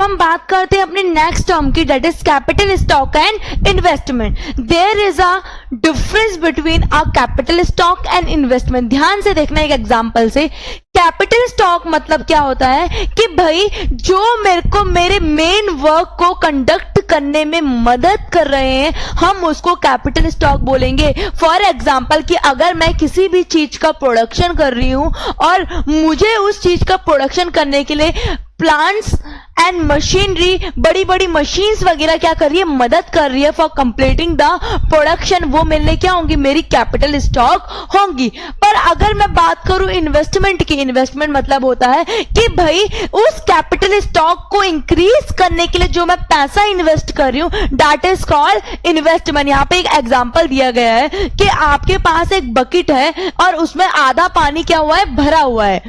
हम बात करते हैं अपने नेक्स्ट टर्म की, that is capital stock and investment. There is a difference between a capital stock and investment. ध्यान से देखना एक एग्जांपल से। कैपिटल स्टॉक मतलब क्या होता है कि भाई जो मेरे को मेरे मेन वर्क को कंडक्ट करने में मदद कर रहे हैं, हम उसको कैपिटल स्टॉक बोलेंगे। फॉर एग्जांपल कि अगर मैं किसी भी चीज का प्रोडक्शन कर रही हूं और मुझे उस चीज का प्रोडक्शन करने के लिए प्लांट्स एंड मशीनरी, बड़ी बड़ी मशीन्स वगैरह क्या कर रही है, मदद कर रही है फॉर कंप्लीटिंग द प्रोडक्शन, वो मेरे क्या होंगी, मेरी कैपिटल स्टॉक होंगी। पर अगर मैं बात करूं इन्वेस्टमेंट की, इन्वेस्टमेंट मतलब होता है कि भाई उस कैपिटल स्टॉक को इंक्रीज करने के लिए जो मैं पैसा इन्वेस्ट कर रही हूं, दैट इज कॉल्ड इन्वेस्टमेंट। यहां पे एक एग्जांपल दिया गया है कि आपके पास एक बकेट है और उसमें आधा पानी क्या हुआ है, भरा हुआ है,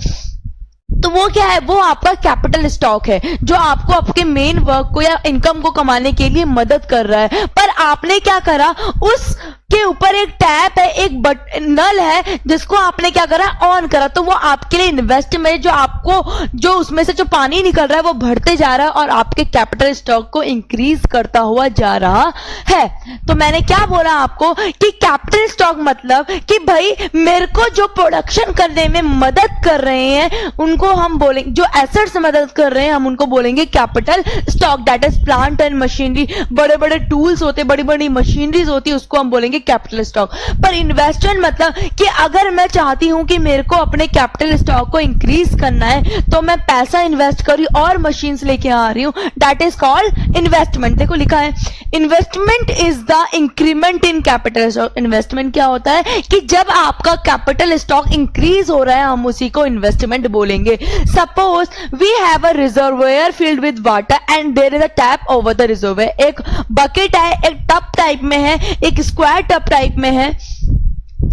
तो वो क्या है, वो आपका कैपिटल स्टॉक है जो आपको आपके मेन वर्क को या इनकम को कमाने के लिए मदद कर रहा है। पर आपने क्या करा, उस के ऊपर एक टैप है, एक नल है जिसको आपने क्या करा, ऑन करा, तो वो आपके लिए इन्वेस्टमेंट, जो आपको जो उसमें से जो पानी निकल रहा है वो बढ़ते जा रहा है और आपके कैपिटल स्टॉक को इंक्रीज करता हुआ जा रहा है। तो मैंने क्या बोला आपको कि कैपिटल स्टॉक मतलब कि भाई मेरे को जो प्रोडक्शन करने में मदद कर रहे हैं उनको हम बोलेंगे, जो एसेट्स मदद कर रहे हैं हम उनको बोलेंगे capital stock. That is plant and machinery, बड़े बड़े टूल्स होते, बड़ी बड़ी मशीनरीज होती है, उसको हम बोलेंगे कैपिटल स्टॉक। पर इन्वेस्टमेंट मतलब कि अगर मैं चाहती हूं कि मेरे को अपने कैपिटल स्टॉक को इंक्रीज करना है तो मैं पैसा इन्वेस्ट करी और मशीन्स लेके आ रही हूं, दैट इज कॉल्ड इन्वेस्टमेंट। देखो लिखा है investment is the increment in capital stock. Investment क्या होता है कि जब आपका कैपिटल स्टॉक इंक्रीज हो रहा है हम उसी को इन्वेस्टमेंट बोलेंगे। Suppose we have a reservoir filled with water and there is a tap over the reservoir. एक बकेट है, एक टब टाइप में है, एक स्क्वायर टब टाइप में है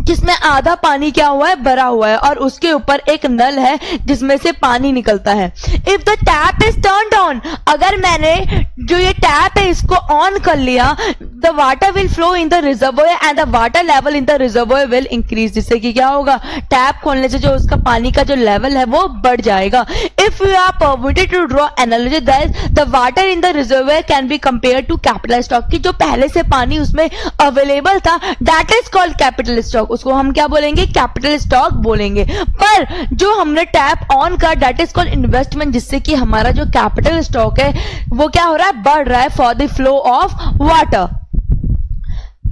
जिसमें आधा पानी क्या हुआ है, भरा हुआ है और उसके ऊपर एक नल है जिसमें से पानी निकलता है। If the tap is turned on, अगर मैंने जो ये टैप है इसको ऑन कर लिया, the water will flow in the reservoir and the water level in the reservoir will increase. जिससे कि क्या होगा, टैप खोलने से जो उसका पानी का जो लेवल है वो बढ़ जाएगा। If you are permitted to draw analogy that the water in the reservoir can be compare to capital stock, की जो पहले से पानी उसमें अवेलेबल था, that is called capital stock, उसको हम क्या बोलेंगे, कैपिटल स्टॉक बोलेंगे। पर जो हमने टैप ऑन कर, दैट इज कॉल्ड इन्वेस्टमेंट, जिससे कि हमारा जो कैपिटल स्टॉक है वो क्या हो रहा है, बढ़ रहा है for the flow of water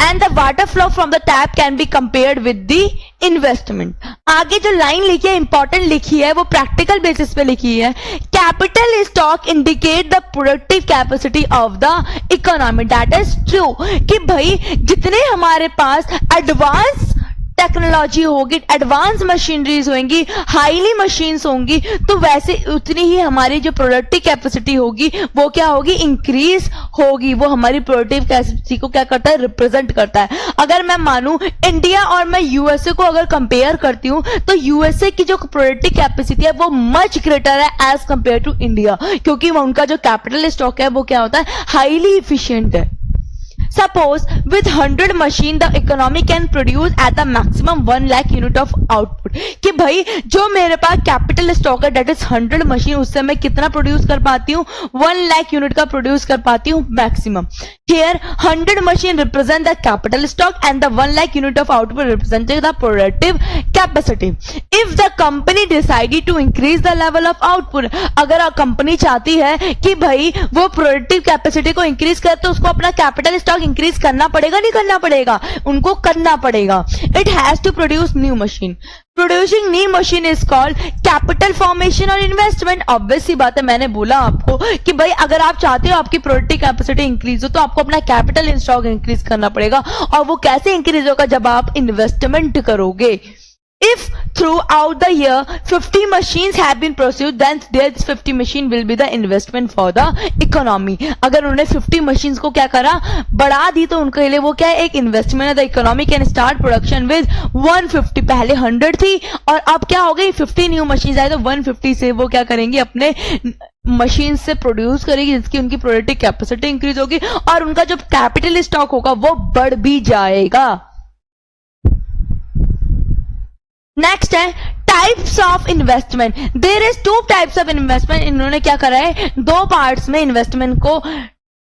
and the water flow from the tap can be compared with the investment. आगे जो लाइन लिखी है, इंपॉर्टेंट लिखी है, वो प्रैक्टिकल बेसिस पे लिखी है। Capital stock indicate the productive capacity of the economy. That is true कि भाई जितने हमारे पास एडवांस टेक्नोलॉजी होगी, एडवांस मशीनरीज होंगी, हाईली मशीन्स होंगी, तो वैसे उतनी ही हमारी जो प्रोडक्टिव कैपेसिटी होगी वो क्या होगी, इंक्रीज होगी। वो हमारी प्रोडक्टिव कैपेसिटी को क्या करता है, रिप्रेजेंट करता है। अगर मैं मानूं इंडिया और मैं यूएसए को अगर कंपेयर करती हूं तो यूएसए की जो प्रोडक्टिव कैपेसिटी है वो मच ग्रेटर है एज कंपेयर टू इंडिया, क्योंकि उनका जो कैपिटल स्टॉक है वो क्या होता है, हाईली इफिशियंट है। Suppose with 100 machine the economy can produce at the maximum 1 lakh unit of output। कि भाई जो मेरे पास कैपिटल स्टॉक है that is 100 मशीन, उससे मैं कितना प्रोड्यूस कर पाती हूँ, 1 लाख यूनिट का प्रोड्यूस कर पाती हूँ maximum. Here 100 machine represent the capital stock and the 1 lakh unit of output representing the productive capacity। If the company decided to increase the level of output, अगर कंपनी चाहती है कि भाई वो प्रोडक्टिव कैपेसिटी को इंक्रीज करे तो उसको अपना कैपिटल स्टॉक इंक्रीज करना पड़ेगा, नहीं करना पड़ेगा, उनको करना पड़ेगा। It has to produce new machine. Producing new machine is called capital formation और इन्वेस्टमेंट। ऑब्वियस सी बात है, मैंने बोला आपको कि भाई अगर आप चाहते हो आपकी प्रोडक्टिव कैपेसिटी इंक्रीज हो तो आपको अपना कैपिटल स्टॉक इंक्रीज करना पड़ेगा। और वो कैसे इंक्रीज होगा, जब आप इन्वेस्टमेंट करोगे। If throughout the year 50 machines have been produced, then this 50 machine will be the investment for the economy। अगर उन्होंने 50 machines को क्या करा, बढ़ा दी, तो उनके लिए वो क्या है, एक इन्वेस्टमेंट है। The economy can start production with 150, पहले 100 थी और अब क्या हो गई, 50 न्यू मशीन आए तो 150 से वो क्या करेंगे, अपने मशीन से प्रोड्यूस करेगी, जिसकी उनकी प्रोडक्टिव कैपेसिटी इंक्रीज होगी और उनका जो कैपिटल स्टॉक होगा वो बढ़ भी जाएगा। नेक्स्ट है types of investment, there is two types of investment. इन्होंने क्या करा है, दो पार्ट्स में इन्वेस्टमेंट को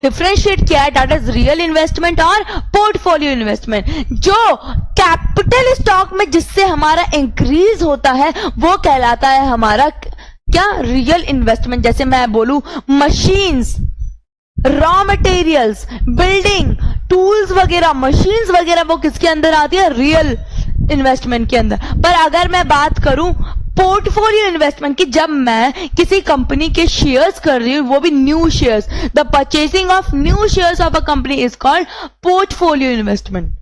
डिफरेंशिएट किया है, दैट इज रियल इन्वेस्टमेंट और पोर्टफोलियो इन्वेस्टमेंट। जो कैपिटल स्टॉक में जिससे हमारा इंक्रीज होता है वो कहलाता है हमारा क्या, रियल इन्वेस्टमेंट। जैसे मैं बोलूं machines, raw materials, building, tools वगैरह, मशीन्स वगैरह, वो किसके अंदर आती है, रियल इन्वेस्टमेंट के अंदर। पर अगर मैं बात करूं पोर्टफोलियो इन्वेस्टमेंट की, जब मैं किसी कंपनी के शेयर्स कर रही हूं, वो भी new shares, the purchasing of new shares of a company is called portfolio investment.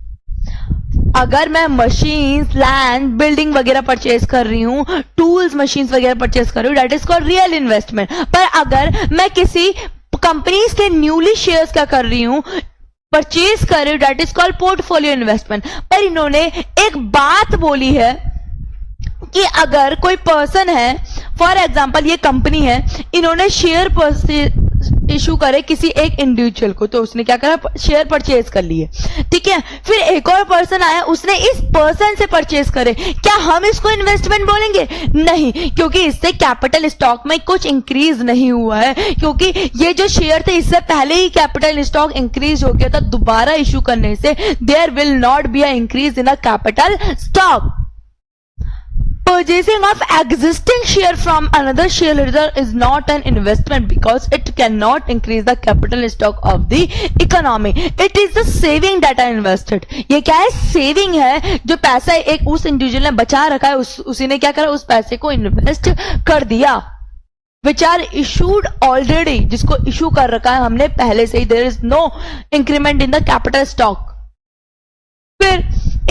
अगर मैं मशीन्स, लैंड, बिल्डिंग वगैरह परचेज कर रही हूं, टूल्स, मशीन्स वगैरह परचेज कर रही हूं, that is called real investment. पर अगर मैं किसी कंपनीज के न्यूली शेयर्स क्या कर रही हूं, परचेज कर रही हूं, that is called portfolio investment. पर इन्होंने एक बात बोली है कि अगर कोई पर्सन है, फॉर एग्जांपल ये कंपनी है, इन्होंने शेयर इशू करे किसी एक इंडिविजुअल को, तो उसने क्या करा, शेयर परचेज कर लिए, ठीक है। फिर एक और पर्सन आया, उसने इस पर्सन से परचेज करे, क्या हम इसको इन्वेस्टमेंट बोलेंगे? नहीं, क्योंकि इससे कैपिटल स्टॉक में कुछ इंक्रीज नहीं हुआ है, क्योंकि ये जो शेयर थे इससे पहले ही कैपिटल स्टॉक इंक्रीज हो गया था। दोबारा इशू करने से there will not be a increase in a capital stock. Purchasing of existing share from another shareholder is not an investment because it cannot increase the capital stock of the economy. It is the saving that I invested. ये क्या है, saving है, जो पैसा एक उस individual ने बचा रखा है, उसी ने क्या करा, उस पैसे को इन्वेस्ट कर दिया। Which are issued already, जिसको इशू कर रखा है हमने पहले से ही, there is no increment in the capital stock. फिर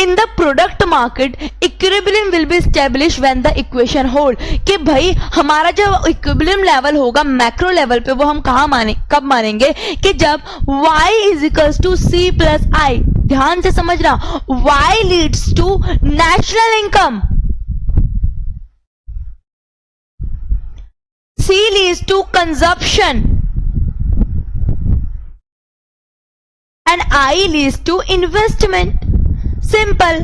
in the product market equilibrium will be establish when the equation hold, कि भाई हमारा जो इक्विलिब्रियम लेवल होगा मैक्रो लेवल पे, वो हम कब मानेंगे, कि जब y is equals to c plus I. ध्यान से समझना, y leads to national income, c leads to consumption and I leads to investment. Simple.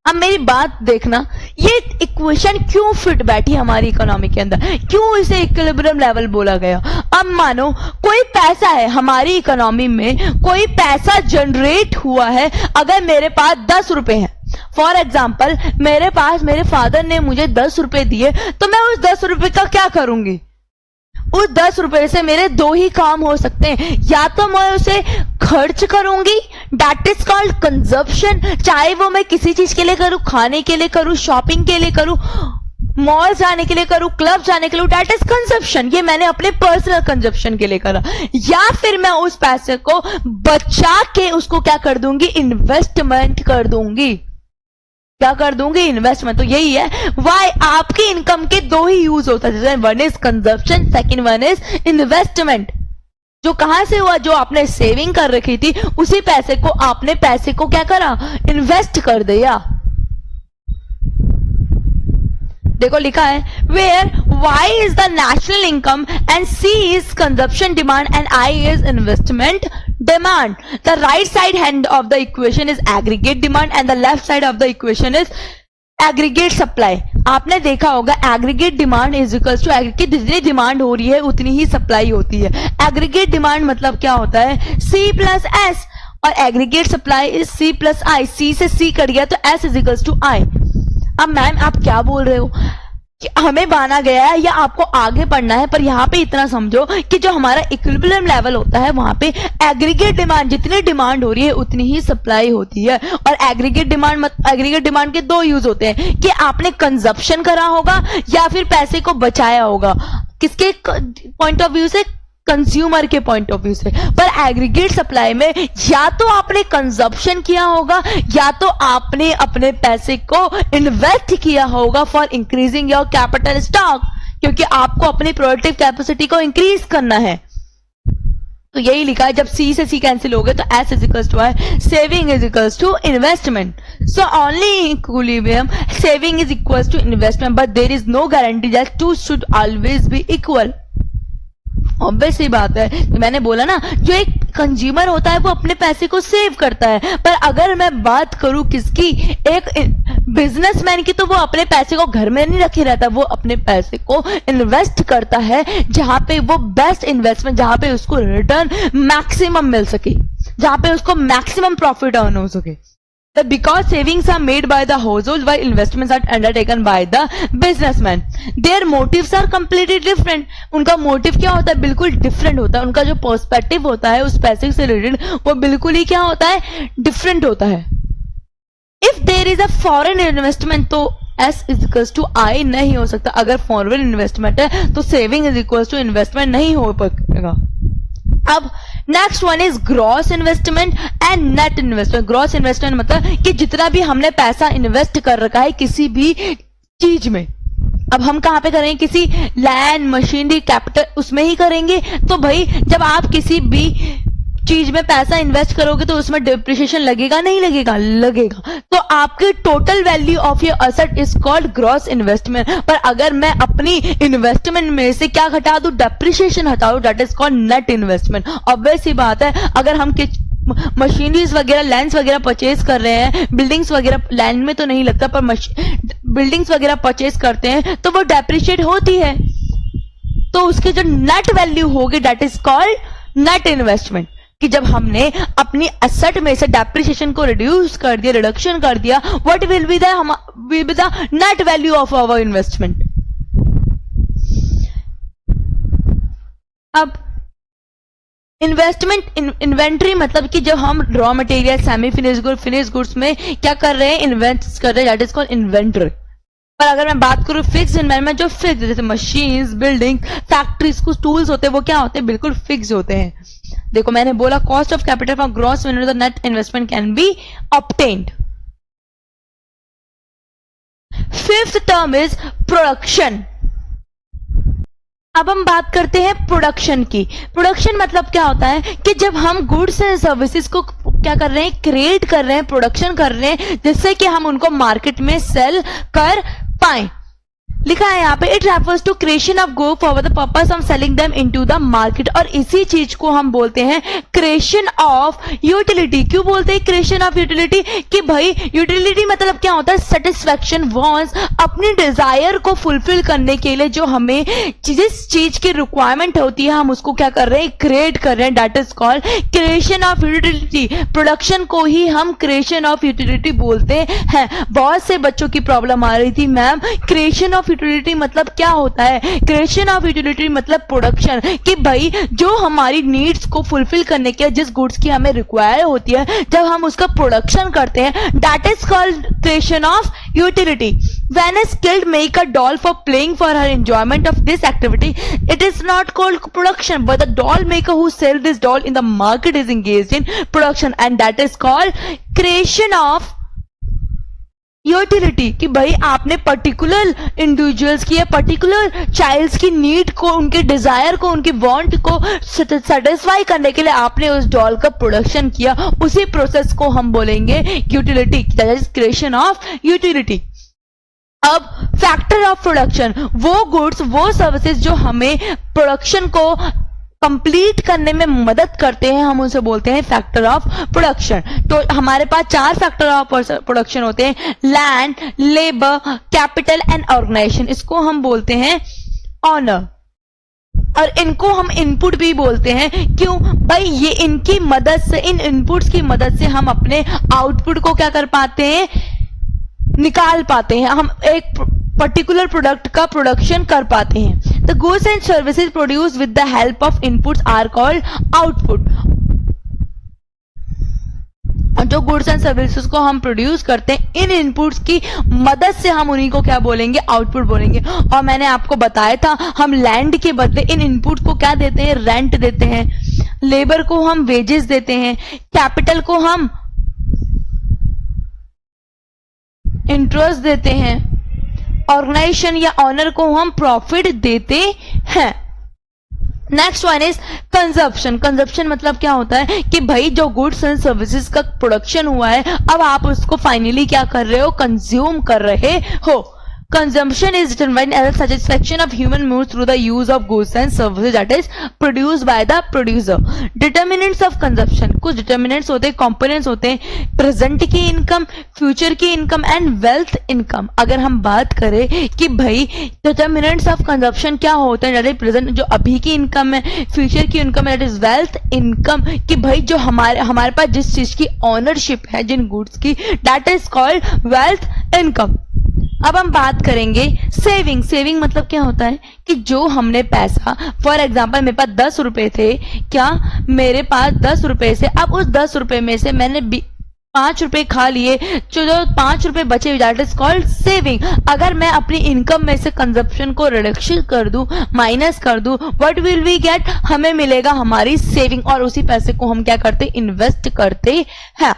अब मेरी बात देखना, ये इक्वेशन क्यों फिट बैठी हमारी इकोनॉमी के अंदर, क्यों इसे इक्विलिब्रियम लेवल बोला गया। अब मानो कोई पैसा है हमारी इकोनॉमी में, कोई पैसा जनरेट हुआ है, अगर मेरे पास 10 रुपए हैं, फॉर एग्जाम्पल मेरे पास मेरे फादर ने मुझे 10 रुपए दिए, तो मैं उस 10 रुपए का क्या करूंगी, उस 10 रुपए से मेरे दो ही काम हो सकते हैं, या तो मैं उसे खर्च करूंगी, दैट इज कॉल्ड कंजप्शन, चाहे वो मैं किसी चीज के लिए करूं, खाने के लिए करूं, शॉपिंग के लिए करूं, मॉल जाने के लिए करूं, क्लब जाने के लिए, दैट इज कंजप्शन, ये मैंने अपने पर्सनल कंजप्शन के लिए करा। या फिर मैं उस पैसे को बचा के उसको क्या कर दूंगी, इन्वेस्टमेंट कर दूंगी। क्या कर दूंगी, इन्वेस्टमेंट। तो यही है वाई आपकी इनकम के दो ही यूज होता है, जैसे one is consumption, second one is investment. जो कहां से हुआ, जो आपने सेविंग कर रखी थी, उसी पैसे को आपने पैसे को क्या करा, इन्वेस्ट कर दिया। देखो लिखा है where y is the national income and c is consumption demand and I is investment demand. The right side hand of the equation is aggregate demand and the left side of the equation is aggregate supply. आपने देखा होगा aggregate demand is equals to aggregate, जितनी demand हो रही है उतनी ही supply होती है। एग्रीगेट डिमांड मतलब क्या होता है, c प्लस एस, और aggregate supply is c plus I. c से c कट गया तो s इज इक्वल्स टू आई। अब मैम आप क्या बोल रहे हो कि हमें माना गया है या आपको आगे पढ़ना है, पर यहाँ पे इतना समझो कि जो हमारा इक्विलिब्रियम लेवल होता है वहां पे एग्रीगेट डिमांड, जितनी डिमांड हो रही है उतनी ही सप्लाई होती है। और एग्रीगेट डिमांड के दो यूज होते हैं कि आपने कंजप्शन करा होगा या फिर पैसे को बचाया होगा। किसके पॉइंट ऑफ व्यू से, कंज्यूमर के पॉइंट ऑफ व्यू से। पर एग्रीगेट सप्लाई में या तो आपने कंजप्शन किया होगा या तो आपने अपने पैसे को इन्वेस्ट किया होगा for increasing your capital stock, क्योंकि आपको अपनी प्रोडक्टिव कैपेसिटी को इंक्रीज करना है। तो यही लिखा है, जब C से C कैंसिल हो गए तो S is equals to I, saving is equals to investment. So only equilibrium saving is equals to investment, but there is no guarantee that two should always be equal. Obvious ही बात है, मैंने बोला ना, जो एक कंज्यूमर होता है वो अपने पैसे को सेव करता है। पर अगर मैं बात करूं किसकी, एक बिजनेसमैन की तो वो अपने पैसे को घर में नहीं रखे रहता, वो अपने पैसे को इन्वेस्ट करता है जहां पे वो बेस्ट इन्वेस्टमेंट, जहां पे उसको रिटर्न मैक्सिमम मिल सके, जहां पे उसको मैक्सिमम प्रॉफिट अर्न हो सके. Because savings are made by the household while investments are undertaken by the businessman, their motives are completely different. उनका मोटिव क्या होता है? बिल्कुल डिफरेंट होता है. उनका जो पर्सपेक्टिव होता है उस पैसे से रिलेटेड वो बिल्कुल ही क्या होता है? डिफरेंट होता है. If there is a foreign investment तो S is equals to I नहीं हो सकता. अगर फॉरेन इन्वेस्टमेंट है तो saving is equals to investment नहीं हो पाएगा. अब next one is gross investment and net investment. Gross investment मतलब कि जितना भी हमने पैसा इन्वेस्ट कर रखा है किसी भी चीज में, अब हम कहां पे करेंगे? किसी लैंड, मशीनरी, कैपिटल उसमें ही करेंगे. तो भाई जब आप किसी भी चीज में पैसा इन्वेस्ट करोगे तो उसमें डिप्रिसिएशन लगेगा नहीं लगेगा? लगेगा. तो आपकी total value of your asset is called gross investment. पर अगर मैं अपनी इन्वेस्टमेंट में से क्या हटा दूं? डेप्रिसिएशन हटा दूं, that is called net investment. Obvious ही बात है, अगर हम मशीनरीज वगैरह, लैंड्स वगैरह परचेज कर रहे हैं, बिल्डिंग्स वगैरह लैंड में तो नहीं लगता पर बिल्डिंग्स वगैरह परचेज करते हैं तो वो डेप्रिशिएट होती है. तो उसकी जो नेट वैल्यू होगी that is called net investment. कि जब हमने अपनी एसेट में से डेप्रिसिएशन को रिड्यूस कर दिया, रिडक्शन कर दिया, what will be the net value of our investment. अब इन्वेस्टमेंट इन्वेंट्री मतलब कि जब हम raw material, semi finish goods में क्या कर रहे हैं? इन्वेस्ट कर रहे हैं, दैट इज कॉल्ड इन्वेंट्री. पर अगर मैं बात करूं फिक्स इन्वेस्टमेंट, जो फिक्स जैसे मशीन्स, बिल्डिंग, फैक्ट्रीज, कुछ टूल्स होते हैं वो क्या होते हैं? बिल्कुल फिक्स होते हैं. देखो मैंने बोला cost of capital for gross the net investment can be obtained. Fifth term is production. अब हम बात करते हैं प्रोडक्शन की. प्रोडक्शन मतलब क्या होता है कि जब हम गुड्स एंड सर्विसेज को क्या कर रहे हैं? क्रिएट कर रहे हैं, प्रोडक्शन कर रहे हैं, जिससे कि हम उनको मार्केट में सेल कर पाए. लिखा है यहाँ पे it refers to creation of goods for the purpose of selling them into the market. और इसी चीज को हम बोलते हैं क्रिएशन ऑफ यूटिलिटी. क्यों बोलते हैं क्रिएशन ऑफ यूटिलिटी? कि भाई यूटिलिटी मतलब क्या होता है? सेटिस्फैक्शन, वांट्स, अपनी डिजायर को फुलफिल करने के लिए जो हमें जिस चीज की रिक्वायरमेंट होती है हम उसको क्या कर रहे हैं? क्रिएट कर रहे हैं. That is called creation of utility. Production को ही हम क्रिएशन ऑफ यूटिलिटी बोलते हैं. बहुत से बच्चों की प्रॉब्लम आ रही थी, मैम क्रिएशन ऑफ यूटिलिटी मतलब क्या होता है? क्रिएशन ऑफ यूटिलिटी मतलब प्रोडक्शन. कि भाई जो हमारी नीड्स को फुलफिल करने के जिस गुड्स की हमें रिक्वायर होती है जब हम उसका प्रोडक्शन करते हैं that is called creation of utility. When a skilled make a doll for playing for her enjoyment of this activity, it is not called production, but the doll maker who sells this doll in the market is engaged in production, and that is called creation of utility. कि भाई आपने particular individuals की या particular child's की need को, उनके Dzire को, उनकी वांट को सेटिस्फाई करने के लिए आपने उस डॉल का प्रोडक्शन किया. उसी प्रोसेस को हम बोलेंगे utility, that is creation of utility. अब फैक्टर ऑफ प्रोडक्शन, वो गुड्स, वो सर्विसेज जो हमें प्रोडक्शन को कंप्लीट करने में मदद करते हैं हम उसे बोलते हैं फैक्टर ऑफ प्रोडक्शन. तो हमारे पास 4 फैक्टर ऑफ प्रोडक्शन होते हैं: land, labour, capital and organisation. इसको हम बोलते हैं ऑनर. और इनको हम इनपुट भी बोलते हैं. क्यों भाई? ये इनकी मदद से, इन इनपुट्स की मदद से हम अपने आउटपुट को क्या कर पाते हैं? निकाल पाते हैं. हम एक पर्टिकुलर प्रोडक्ट का प्रोडक्शन कर पाते हैं. The goods and services produce with the help of inputs are called output. और जो गुड्स एंड सर्विसेज को हम प्रोड्यूस करते हैं इन इनपुट्स की मदद से हम उन्हीं को क्या बोलेंगे? आउटपुट बोलेंगे. और मैंने आपको बताया था हम लैंड के बदले इन इनपुट को क्या देते हैं? रेंट देते हैं. लेबर को हम वेजेस देते हैं. कैपिटल को हम इंटरेस्ट देते हैं. ऑर्गेनाइजेशन या ऑनर को हम प्रॉफिट देते हैं. Next one is consumption. Consumption मतलब क्या होता है कि भाई जो गुड्स एंड सर्विसेज का प्रोडक्शन हुआ है अब आप उसको फाइनली क्या कर रहे हो? कंज्यूम कर रहे हो. consumption is determined as a satisfaction of human needs through the use of goods and services that is produced by the producer. Determinants of consumption, कुछ determinants होते हैं, components होते हैं present की income, future की income and wealth income. अगर हम बात करें कि भाई determinants of consumption क्या होते हैं, that is present जो अभी की income है, future की income है, that is wealth income, कि भाई जो हमारे पास जिस चीज की ownership है, जिन goods की, that is called wealth income. अब हम बात करेंगे सेविंग. सेविंग मतलब क्या होता है कि जो हमने पैसा, फॉर एग्जाम्पल मेरे पास 10 रुपए थे, क्या मेरे पास 10 रुपए से अब उस 10 रुपए में से मैंने 5 रुपए खा लिए, जो 5 रुपए बचे, दैट इज कॉल्ड सेविंग. अगर मैं अपनी इनकम में से कंजप्शन को रिडक्शन कर दूं, माइनस कर दूं, व्हाट विल वी गेट, हमें मिलेगा हमारी सेविंग, और उसी पैसे को हम क्या करते, इन्वेस्ट करते हैं.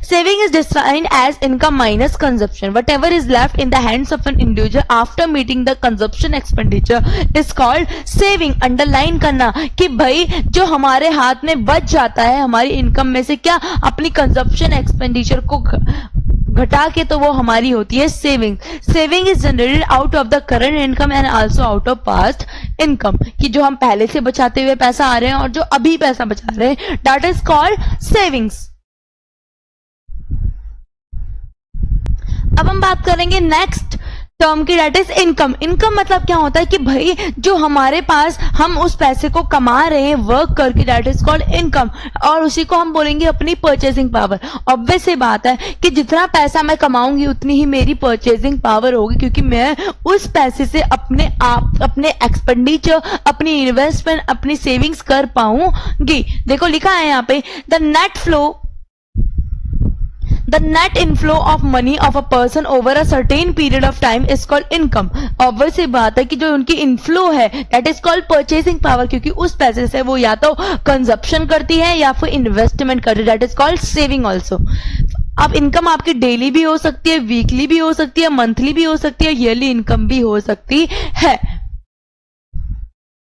Saving is defined as income minus consumption. Whatever is left in the hands of an individual after meeting the consumption expenditure is called saving. Underline करना कि भाई जो हमारे हाथ में बच जाता है हमारी इनकम में से, क्या अपनी कंजप्शन एक्सपेंडिचर को घटा के, तो वो हमारी होती है saving. Saving is generated out of the current income and also out of past income, कि जो हम पहले से बचाते हुए पैसा आ रहे हैं और जो अभी पैसा बचा रहे हैं, दैट इज कॉल्ड सेविंग्स. अब हम बात करेंगे नेक्स्ट टर्म की, डेट इज इनकम. इनकम मतलब क्या होता है कि भाई जो हमारे पास हम उस पैसे को कमा रहे हैं वर्क करके, डेट इज कॉल्ड इनकम, और उसी को हम बोलेंगे अपनी परचेसिंग पावर. ऑब्वियस सी बात है कि जितना पैसा मैं कमाऊंगी उतनी ही मेरी परचेसिंग पावर होगी, क्योंकि मैं उस पैसे से अपने एक्सपेंडिचर, अपनी इन्वेस्टमेंट, अपनी सेविंग्स कर पाऊंगी. देखो लिखा है यहाँ पे, The net inflow of money of a person over a certain period of time is called income. Obvious सी बात है कि जो उनकी इनफ्लो है, that is called purchasing power, क्योंकि उस पैसे से वो या तो कंजप्शन करती है या फिर इन्वेस्टमेंट करती है, that is called saving also. अब इनकम आपकी डेली भी हो सकती है, वीकली भी हो सकती है, मंथली भी हो सकती है, ईयरली इनकम भी हो सकती है.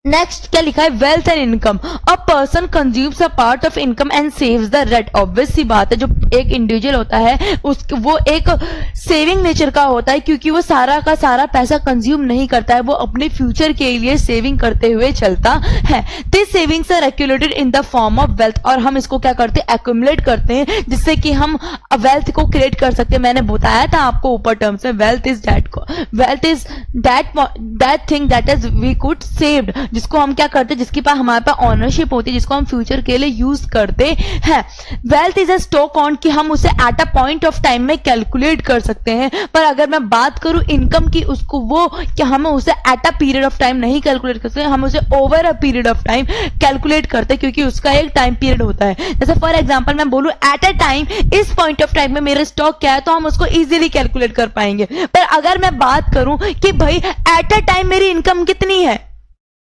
नेक्स्ट क्या लिखा है, wealth and income. A person consumes a part of income and saves the rest. Obvious सी बात है, जो एक इंडिविजुअल होता है वो एक सेविंग नेचर का होता है, क्योंकि वो सारा का सारा पैसा कंज्यूम नहीं करता है, वो अपने फ्यूचर के लिए सेविंग करते हुए चलता है. This savings are accumulated in the form of wealth, और हम इसको क्या करते हैं, एक्यूमुलेट करते हैं, जिससे कि हम वेल्थ को क्रिएट कर सकते हैं. मैंने बताया था आपको ऊपर टर्म से, wealth is that thing that is we could saved, जिसको हम क्या करते हैं, जिसके पास हमारे पास ऑनरशिप होती है, जिसको हम फ्यूचर के लिए यूज करते हैं. Wealth is a stock on, कि हम उसे at a point of time में कैलकुलेट कर सकते हैं. पर अगर मैं बात करूं इनकम की, उसको वो कि हम उसे at a period of time नहीं कैलकुलेट कर सकते, हम उसे over a period of time calculate करते हैं, क्योंकि उसका एक टाइम पीरियड होता है. जैसे फॉर एग्जांपल मैं बोलूं एट अ टाइम, इस पॉइंट ऑफ टाइम में मेरा स्टॉक क्या है, तो हम उसको इजीली कैलकुलेट कर पाएंगे. पर अगर मैं बात करूं कि भाई एट अ टाइम मेरी इनकम कितनी है,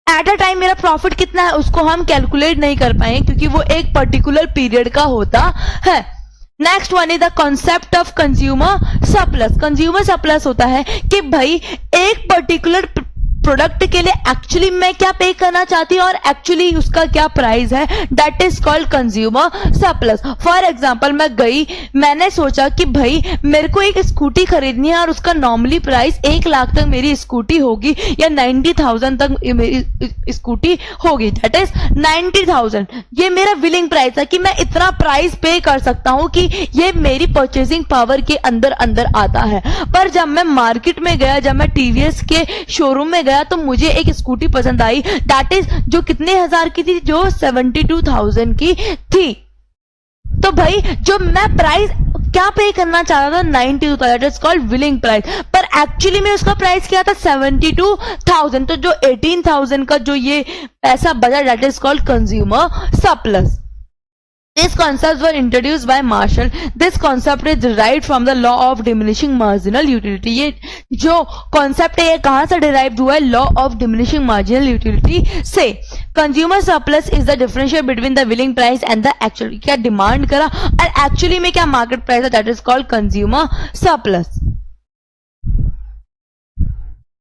एट अ टाइम मेरा प्रॉफिट कितना है, उसको हम कैलकुलेट नहीं कर पाएंगे, क्योंकि वो एक पर्टिकुलर पीरियड का होता है. Next one is the concept of consumer surplus. Consumer surplus होता है कि भाई एक पर्टिकुलर प्रोडक्ट के लिए एक्चुअली मैं क्या पे करना चाहती हूँ और एक्चुअली उसका क्या प्राइस है, that is called consumer surplus. For example मैंने सोचा कि भाई मेरे को एक स्कूटी खरीदनी है और उसका नॉर्मली प्राइस 1 लाख तक मेरी स्कूटी होगी या 90,000 तक मेरी स्कूटी होगी, दैट इज 90,000. ये मेरा विलिंग प्राइस है कि मैं इतना प्राइस पे कर सकता हूं कि ये मेरी परचेसिंग पावर के अंदर आता है. पर जब मैं मार्केट में गया, जब मैं टीवीएस के शोरूम में गया, तो मुझे एक स्कूटी पसंद आई, दैट इज जो कितने हजार की थी, जो 72,000 की थी. तो भाई जो मैं प्राइस क्या पे करना चाहता था, 92,000, that is called willing price. पर एक्चुअली में उसका प्राइस क्या था, 72,000. तो जो 18,000 का जो ये पैसा बचा, that is called consumer surplus. These concepts were introduced by Marshall. This concept is derived from the law of diminishing marginal utility. ये जो concept है ये कहाँ से derived हुआ है, law of diminishing marginal utility से. Consumer surplus is the differential between the willing price and the actual. क्या demand करा और actually में क्या market price है, that is called consumer surplus.